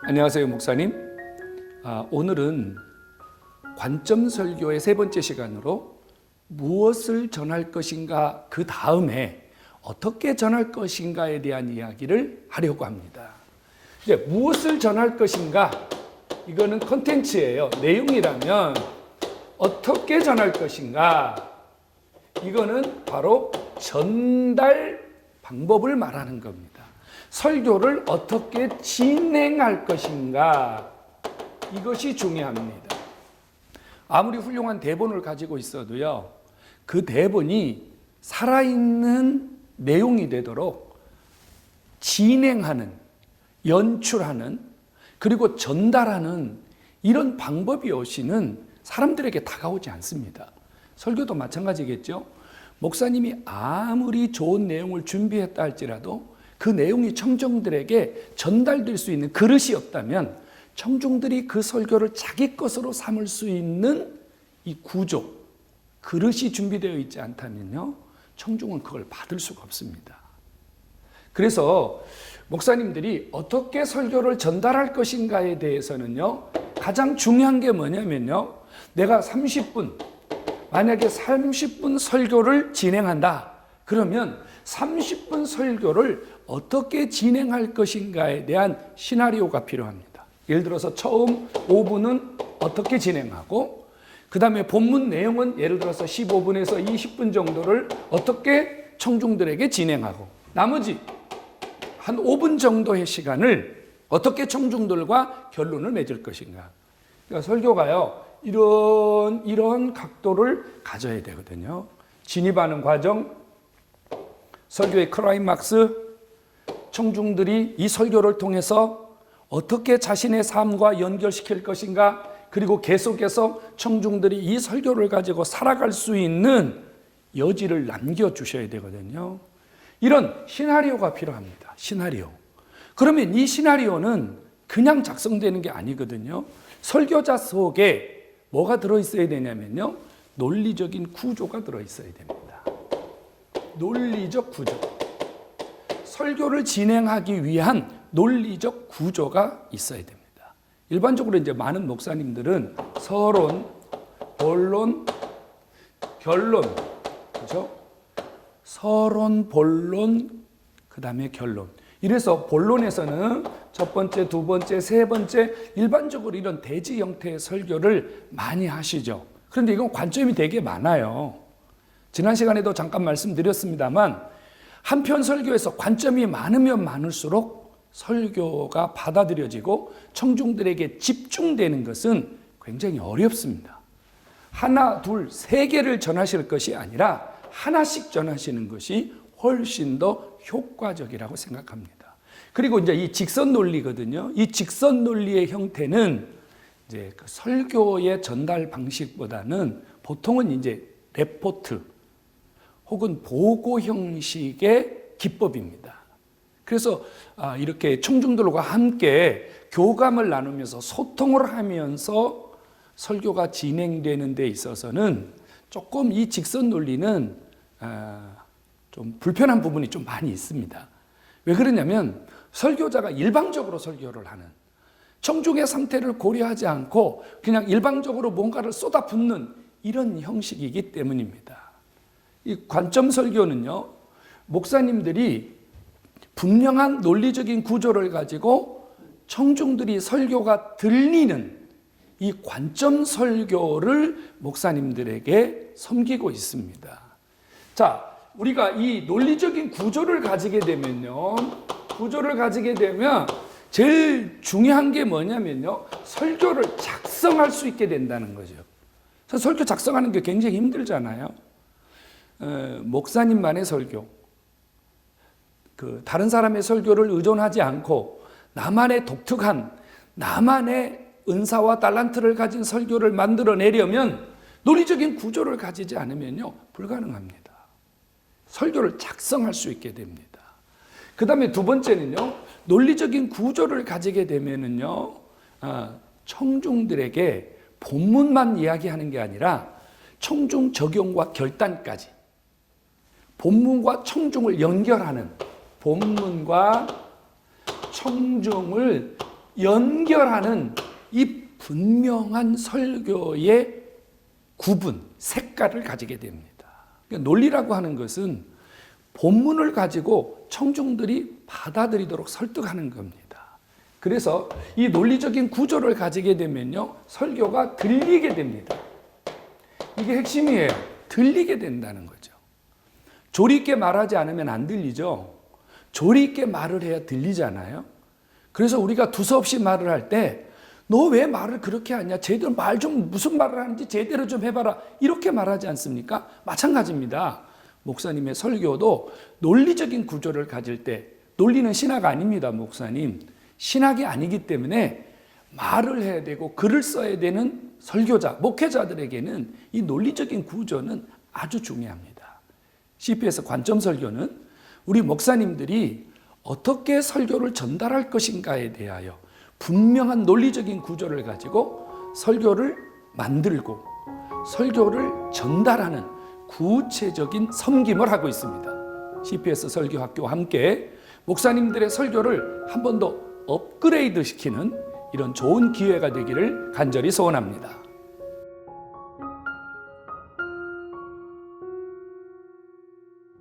안녕하세요, 목사님. 오늘은 관점 설교의 세 번째 시간으로 무엇을 전할 것인가, 그 다음에 어떻게 전할 것인가에 대한 이야기를 하려고 합니다. 이제 무엇을 전할 것인가, 이거는 컨텐츠예요. 내용이라면 어떻게 전할 것인가, 이거는 바로 전달 방법을 말하는 겁니다. 설교를 어떻게 진행할 것인가, 이것이 중요합니다. 아무리 훌륭한 대본을 가지고 있어도요, 그 대본이 살아있는 내용이 되도록 진행하는, 연출하는, 그리고 전달하는 이런 방법이 없이는 사람들에게 다가오지 않습니다. 설교도 마찬가지겠죠. 목사님이 아무리 좋은 내용을 준비했다 할지라도 그 내용이 청중들에게 전달될 수 있는 그릇이 없다면, 청중들이 그 설교를 자기 것으로 삼을 수 있는 이 구조, 그릇이 준비되어 있지 않다면요, 청중은 그걸 받을 수가 없습니다. 그래서 목사님들이 어떻게 설교를 전달할 것인가에 대해서는요, 가장 중요한 게 뭐냐면요, 내가 30분, 만약에 30분 설교를 진행한다. 그러면 30분 설교를 어떻게 진행할 것인가에 대한 시나리오가 필요합니다. 예를 들어서 처음 5분은 어떻게 진행하고, 그 다음에 본문 내용은 예를 들어서 15분에서 20분 정도를 어떻게 청중들에게 진행하고, 나머지 한 5분 정도의 시간을 어떻게 청중들과 결론을 맺을 것인가. 그러니까 설교가요, 이런 각도를 가져야 되거든요. 진입하는 과정, 설교의 클라이막스, 청중들이 이 설교를 통해서 어떻게 자신의 삶과 연결시킬 것인가, 그리고 계속해서 청중들이 이 설교를 가지고 살아갈 수 있는 여지를 남겨주셔야 되거든요. 이런 시나리오가 필요합니다. 시나리오. 그러면 이 시나리오는 그냥 작성되는 게 아니거든요. 설교자 속에 뭐가 들어있어야 되냐면요, 논리적인 구조가 들어있어야 됩니다. 논리적 구조. 설교를 진행하기 위한 논리적 구조가 있어야 됩니다. 일반적으로 이제 많은 목사님들은 서론, 본론, 결론, 그죠? 서론, 본론, 그 다음에 결론. 이래서 본론에서는 첫 번째, 두 번째, 세 번째, 일반적으로 이런 대지 형태의 설교를 많이 하시죠. 그런데 이건 관점이 되게 많아요. 지난 시간에도 잠깐 말씀드렸습니다만, 한편 설교에서 관점이 많으면 많을수록 설교가 받아들여지고 청중들에게 집중되는 것은 굉장히 어렵습니다. 하나, 둘, 세 개를 전하실 것이 아니라 하나씩 전하시는 것이 훨씬 더 효과적이라고 생각합니다. 그리고 이제 이 직선 논리거든요. 이 직선 논리의 형태는 이제 그 설교의 전달 방식보다는 보통은 이제 레포트 혹은 보고 형식의 기법입니다. 그래서 이렇게 청중들과 함께 교감을 나누면서 소통을 하면서 설교가 진행되는 데 있어서는 조금 이 직선 논리는 좀 불편한 부분이 좀 많이 있습니다. 왜 그러냐면, 설교자가 일방적으로 설교를 하는, 청중의 상태를 고려하지 않고 그냥 일방적으로 뭔가를 쏟아붓는 이런 형식이기 때문입니다. 이 관점 설교는요, 목사님들이 분명한 논리적인 구조를 가지고 청중들이 설교가 들리는 이 관점 설교를 목사님들에게 섬기고 있습니다. 자, 우리가 이 논리적인 구조를 가지게 되면요, 제일 중요한 게 뭐냐면요, 설교를 작성할 수 있게 된다는 거죠. 설교 작성하는 게 굉장히 힘들잖아요. 목사님만의 설교, 다른 사람의 설교를 의존하지 않고 나만의 독특한, 나만의 은사와 달란트를 가진 설교를 만들어내려면 논리적인 구조를 가지지 않으면요, 불가능합니다. 설교를 작성할 수 있게 됩니다. 그 다음에 두 번째는요, 논리적인 구조를 가지게 되면은요, 청중들에게 본문만 이야기하는 게 아니라 청중 적용과 결단까지, 본문과 청중을 연결하는, 본문과 청중을 연결하는 이 분명한 설교의 구분, 색깔을 가지게 됩니다. 그러니까 논리라고 하는 것은 본문을 가지고 청중들이 받아들이도록 설득하는 겁니다. 그래서 이 논리적인 구조를 가지게 되면요, 설교가 들리게 됩니다. 이게 핵심이에요. 들리게 된다는 거죠. 조리 있게 말하지 않으면 안 들리죠. 조리 있게 말을 해야 들리잖아요. 그래서 우리가 두서없이 말을 할 때 너 왜 말을 그렇게 하냐? 제대로 무슨 말을 하는지 제대로 좀 해봐라. 이렇게 말하지 않습니까? 마찬가지입니다. 목사님의 설교도 논리적인 구조를 가질 때, 논리는 신학 아닙니다, 목사님. 신학이 아니기 때문에 말을 해야 되고 글을 써야 되는 설교자, 목회자들에게는 이 논리적인 구조는 아주 중요합니다. CPS 관점 설교는 우리 목사님들이 어떻게 설교를 전달할 것인가에 대하여 분명한 논리적인 구조를 가지고 설교를 만들고 설교를 전달하는 구체적인 섬김을 하고 있습니다. CPS 설교학교와 함께 목사님들의 설교를 한 번 더 업그레이드 시키는 이런 좋은 기회가 되기를 간절히 소원합니다.